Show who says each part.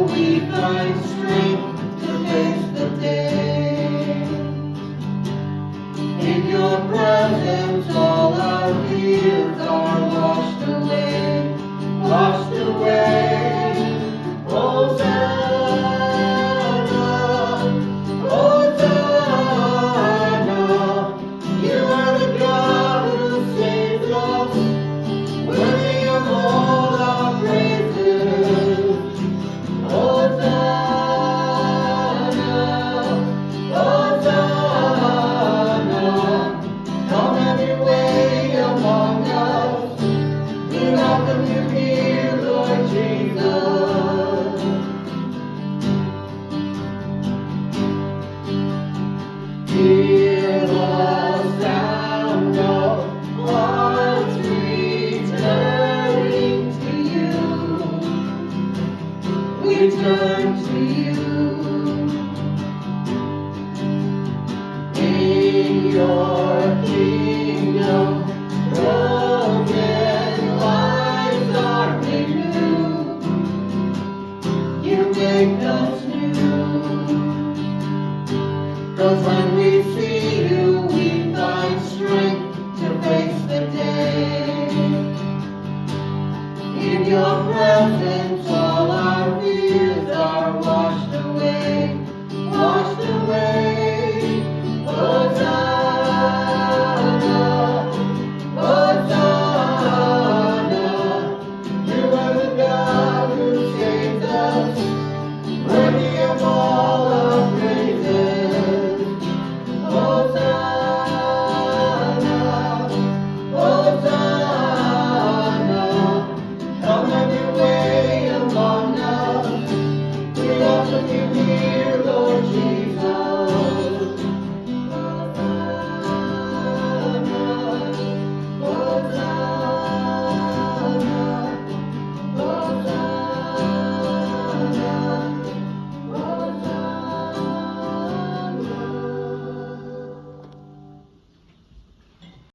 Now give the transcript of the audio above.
Speaker 1: we find strength to face the day. In your presence all our fears are washed away, washed away. Hosanna, Hosanna, you are the God who saves us, worthy of all our praises. Hosanna, Hosanna, come have your way among us. We welcome you here, Lord Jesus. Hear the sound of hearts returning to you. We turn to you. In your kingdom, broken lives are made new. You make us new. 'Cause when we see you, we find strength to face the day. In your presence, all our fears are washed away, washed away. Hosanna, Hosanna, you are the God who saves us, worthy of all our praises. Hosanna, Hosanna, come have your way among us. We welcome you.